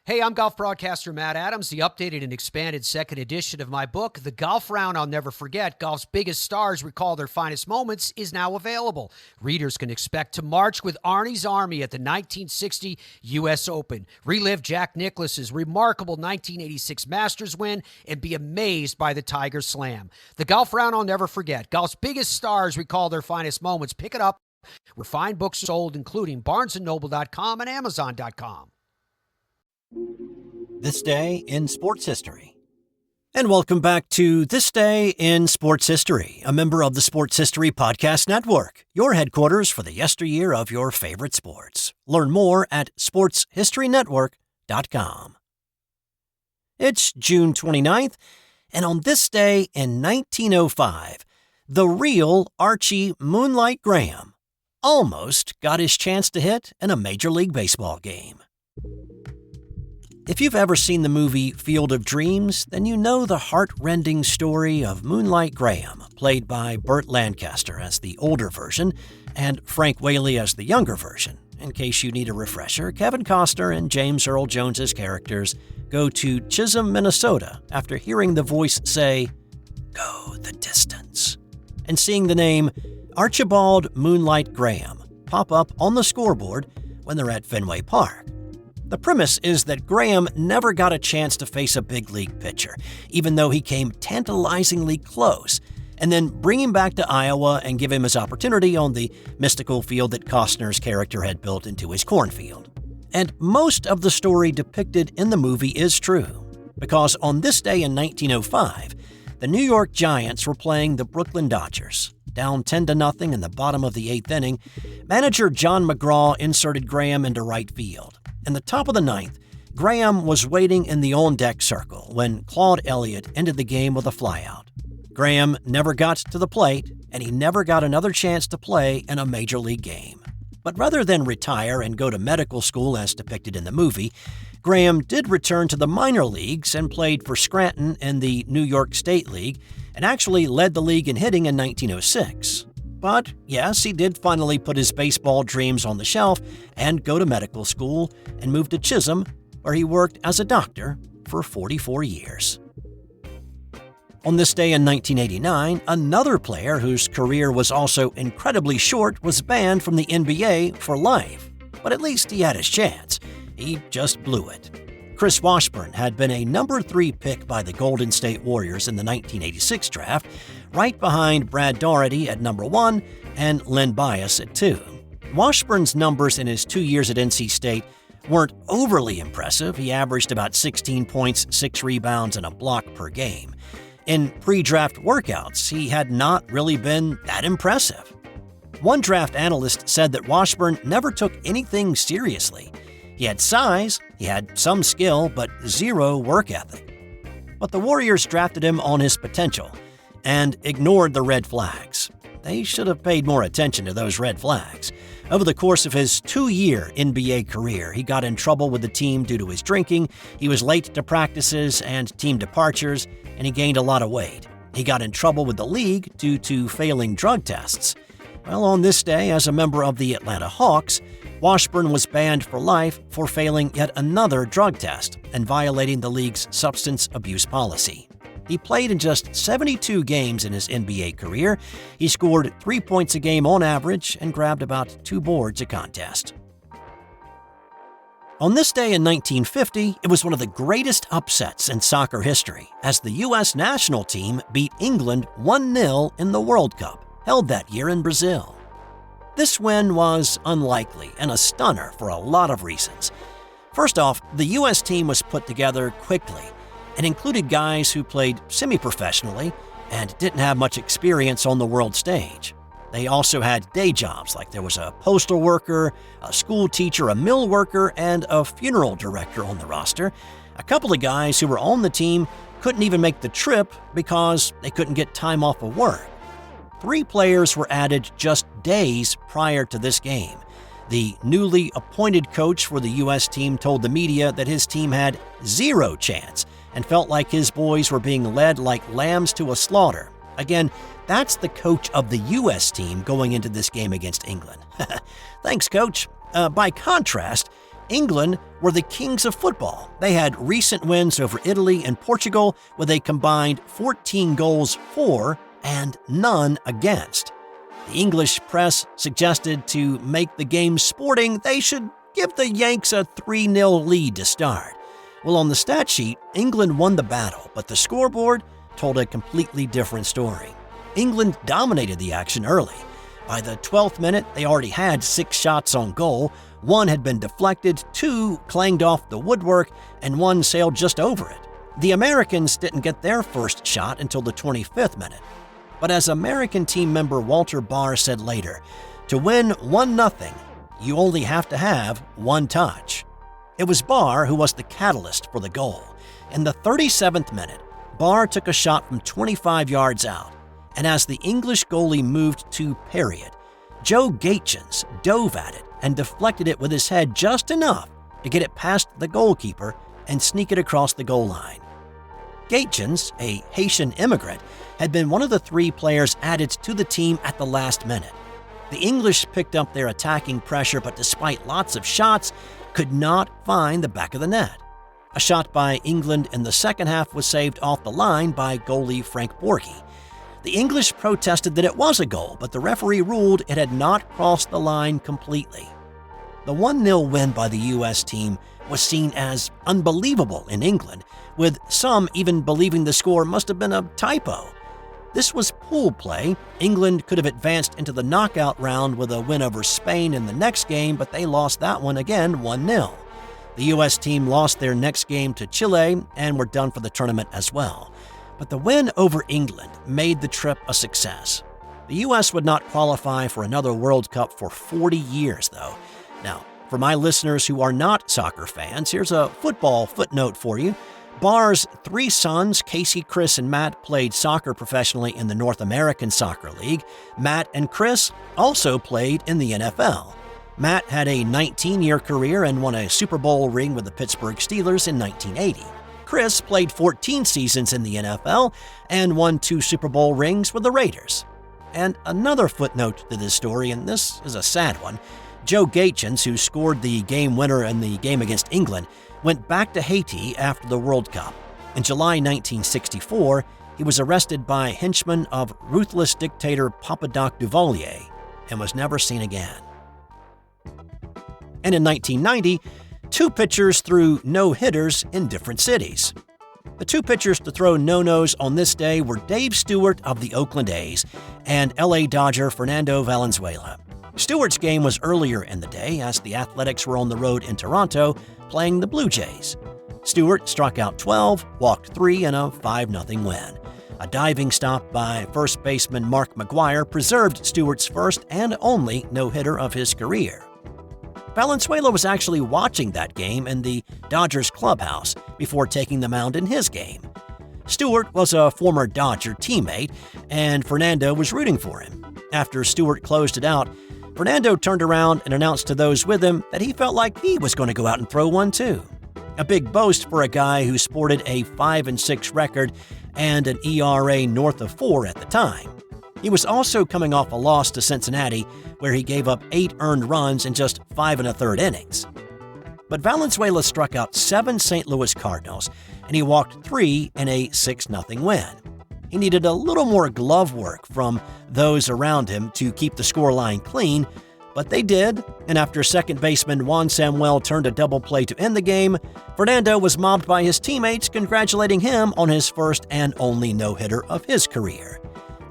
Hey, I'm golf broadcaster Matt Adams. The updated and expanded second edition of my book, The Golf Round I'll Never Forget, Golf's Biggest Stars Recall Their Finest Moments, is now available. Readers can expect to march with Arnie's Army at the 1960 U.S. Open, relive Jack Nicklaus's remarkable 1986 Masters win, and be amazed by the Tiger Slam. The Golf Round I'll Never Forget, Golf's Biggest Stars Recall Their Finest Moments. Pick it up where fine books are sold, including BarnesandNoble.com and Amazon.com. This Day in Sports History. And welcome back to This Day in Sports History, a member of the Sports History Podcast Network, your headquarters for the yesteryear of your favorite sports. Learn more at sportshistorynetwork.com. It's June 29th, and on this day in 1905, the real Archie Moonlight Graham almost got his chance to hit in a Major League Baseball game. If you've ever seen the movie Field of Dreams, then you know the heart-rending story of Moonlight Graham, played by Burt Lancaster as the older version and Frank Whaley as the younger version. In case you need a refresher, Kevin Costner and James Earl Jones's characters go to Chisholm, Minnesota after hearing the voice say, "Go the distance," and seeing the name Archibald Moonlight Graham pop up on the scoreboard when they're at Fenway Park. The premise is that Graham never got a chance to face a big league pitcher, even though he came tantalizingly close, and then bring him back to Iowa and give him his opportunity on the mystical field that Costner's character had built into his cornfield. And most of the story depicted in the movie is true, because on this day in 1905, the New York Giants were playing the Brooklyn Dodgers. Down 10-0 in the bottom of the eighth inning, manager John McGraw inserted Graham into right field. In the top of the ninth, Graham was waiting in the on-deck circle when Claude Elliott ended the game with a flyout. Graham never got to the plate, and he never got another chance to play in a major league game. But rather than retire and go to medical school as depicted in the movie, Graham did return to the minor leagues and played for Scranton in the New York State League, and actually led the league in hitting in 1906. But yes, he did finally put his baseball dreams on the shelf and go to medical school and move to Chisholm, where he worked as a doctor for 44 years. On this day in 1989, another player whose career was also incredibly short was banned from the NBA for life. But at least he had his chance. He just blew it. Chris Washburn had been a number 3 pick by the Golden State Warriors in the 1986 draft, right behind Brad Daugherty at number 1 and Len Bias at 2. Washburn's numbers in his 2 years at NC State weren't overly impressive. He averaged about 16 points, 6 rebounds, and a block per game. In pre-draft workouts, he had not really been that impressive. One draft analyst said that Washburn never took anything seriously. He had size, he had some skill, but zero work ethic. But the Warriors drafted him on his potential and ignored the red flags. They should have paid more attention to those red flags. Over the course of his 2-year NBA career, he got in trouble with the team due to his drinking, he was late to practices and team departures, and he gained a lot of weight. He got in trouble with the league due to failing drug tests. Well, on this day, as a member of the Atlanta Hawks, Washburn was banned for life for failing yet another drug test and violating the league's substance abuse policy. He played in just 72 games in his NBA career. He scored 3 points a game on average and grabbed about 2 boards a contest. On this day in 1950, it was one of the greatest upsets in soccer history as the U.S. national team beat England 1-0 in the World Cup, held that year in Brazil. This win was unlikely and a stunner for a lot of reasons. First off, the U.S. team was put together quickly and included guys who played semi-professionally and didn't have much experience on the world stage. They also had day jobs, like there was a postal worker, a school teacher, a mill worker, and a funeral director on the roster. A couple of guys who were on the team couldn't even make the trip because they couldn't get time off of work. 3 players were added just days prior to this game. The newly appointed coach for the U.S. team told the media that his team had 0 chance and felt like his boys were being led like lambs to a slaughter. Again, that's the coach of the U.S. team going into this game against England. Thanks, Coach. By contrast, England were the kings of football. They had recent wins over Italy and Portugal with a combined 14 goals for and none against. The English press suggested to make the game sporting, they should give the Yanks a 3-0 lead to start. Well, on the stat sheet, England won the battle, but the scoreboard told a completely different story. England dominated the action early. By the 12th minute, they already had 6 shots on goal. 1 had been deflected, 2 clanged off the woodwork, and 1 sailed just over it. The Americans didn't get their first shot until the 25th minute. But as American team member Walter Barr said later, to win 1-0, you only have to have 1 touch. It was Barr who was the catalyst for the goal. In the 37th minute, Barr took a shot from 25 yards out, and as the English goalie moved to parry it, Joe Gaetjens dove at it and deflected it with his head just enough to get it past the goalkeeper and sneak it across the goal line. Gaetjens, a Haitian immigrant, had been one of the 3 players added to the team at the last minute. The English picked up their attacking pressure, but despite lots of shots, could not find the back of the net. A shot by England in the second half was saved off the line by goalie Frank Borghi. The English protested that it was a goal, but the referee ruled it had not crossed the line completely. The 1-0 win by the U.S. team was seen as unbelievable in England, with some even believing the score must have been a typo. This was pool play. England could have advanced into the knockout round with a win over Spain in the next game, but they lost that one again 1-0. The U.S. team lost their next game to Chile and were done for the tournament as well. But the win over England made the trip a success. The U.S. would not qualify for another World Cup for 40 years, though. Now, for my listeners who are not soccer fans, here's a football footnote for you. Barr's 3 sons, Casey, Chris, and Matt, played soccer professionally in the North American Soccer League. Matt and Chris also played in the NFL. Matt had a 19-year career and won a Super Bowl ring with the Pittsburgh Steelers in 1980. Chris played 14 seasons in the NFL and won 2 Super Bowl rings with the Raiders. And another footnote to this story, and this is a sad one, Joe Gaetjens, who scored the game winner in the game against England, went back to Haiti after the World Cup. In July 1964, he was arrested by henchmen of ruthless dictator Papa-Doc Duvalier and was never seen again. And in 1990, 2 pitchers threw no-hitters in different cities. The 2 pitchers to throw no-nos on this day were Dave Stewart of the Oakland A's and LA Dodger Fernando Valenzuela. Stewart's game was earlier in the day as the Athletics were on the road in Toronto playing the Blue Jays. Stewart struck out 12, walked 3 in a 5-0 win. A diving stop by first baseman Mark McGwire preserved Stewart's first and only no-hitter of his career. Valenzuela was actually watching that game in the Dodgers clubhouse before taking the mound in his game. Stewart was a former Dodger teammate, and Fernando was rooting for him. After Stewart closed it out, Fernando turned around and announced to those with him that he felt like he was going to go out and throw one too. A big boast for a guy who sported a 5-6 record and an ERA north of 4 at the time. He was also coming off a loss to Cincinnati, where he gave up 8 earned runs in just 5 1/3 innings. But Valenzuela struck out 7 St. Louis Cardinals, and he walked 3 in a 6-0 win. He needed a little more glove work from those around him to keep the scoreline clean, but they did, and after second baseman Juan Samuel turned a double play to end the game, Fernando was mobbed by his teammates congratulating him on his first and only no-hitter of his career.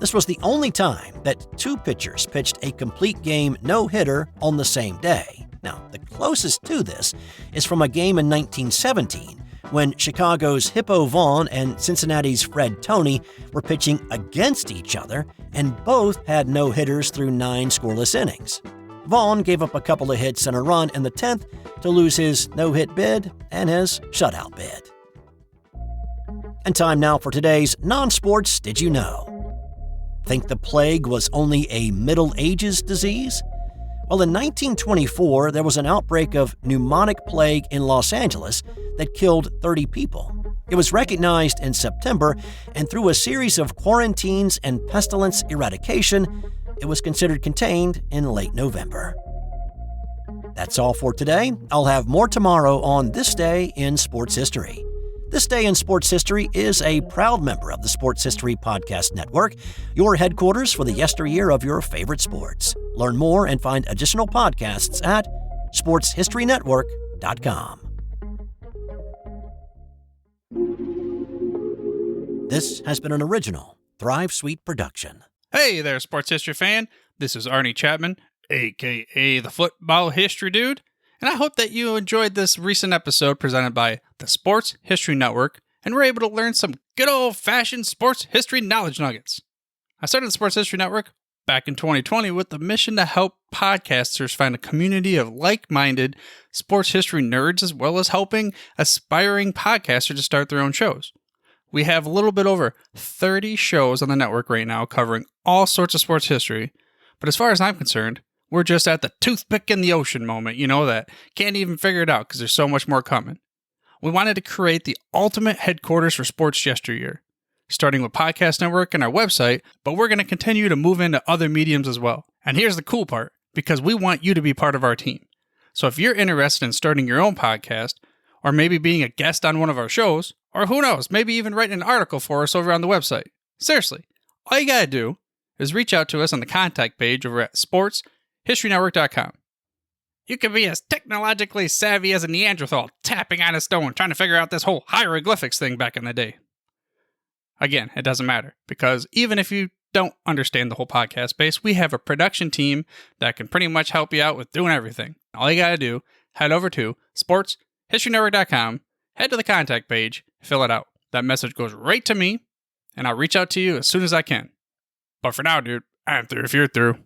This was the only time that 2 pitchers pitched a complete game no-hitter on the same day. Now, the closest to this is from a game in 1917, when Chicago's Hippo Vaughn and Cincinnati's Fred Toney were pitching against each other, and both had no-hitters through 9 scoreless innings. Vaughn gave up a couple of hits and a run in the 10th to lose his no-hit bid and his shutout bid. And time now for today's non-sports Did You Know? Think the plague was only a Middle Ages disease? Well, in 1924, there was an outbreak of pneumonic plague in Los Angeles that killed 30 people. It was recognized in September, and through a series of quarantines and pestilence eradication, it was considered contained in late November. That's all for today. I'll have more tomorrow on This Day in Sports History. This Day in Sports History is a proud member of the Sports History Podcast Network, your headquarters for the yesteryear of your favorite sports. Learn more and find additional podcasts at sportshistorynetwork.com. This has been an original Thrive Suite production. Hey there, sports history fan. This is Arnie Chapman, a.k.a. the Football History Dude, and I hope that you enjoyed this recent episode presented by the Sports History Network and were able to learn some good old-fashioned sports history knowledge nuggets. I started the Sports History Network back in 2020 with the mission to help podcasters find a community of like-minded sports history nerds, as well as helping aspiring podcasters to start their own shows. We have a little bit over 30 shows on the network right now covering all sorts of sports history, but as far as I'm concerned, we're just at the toothpick in the ocean moment, that can't even figure it out because there's so much more coming. We wanted to create the ultimate headquarters for sports yesteryear, starting with Podcast Network and our website, but we're going to continue to move into other mediums as well. And here's the cool part, because we want you to be part of our team. So if you're interested in starting your own podcast, or maybe being a guest on one of our shows, or who knows, maybe even writing an article for us over on the website. Seriously, all you gotta do is reach out to us on the contact page over at sportshistorynetwork.com. You can be as technologically savvy as a Neanderthal tapping on a stone trying to figure out this whole hieroglyphics thing back in the day. Again, it doesn't matter, because even if you don't understand the whole podcast space, we have a production team that can pretty much help you out with doing everything. All you gotta do, head over to sportshistorynetwork.com, head to the contact page, fill it out. That message goes right to me, and I'll reach out to you as soon as I can. But for now, dude, I'm through if you're through.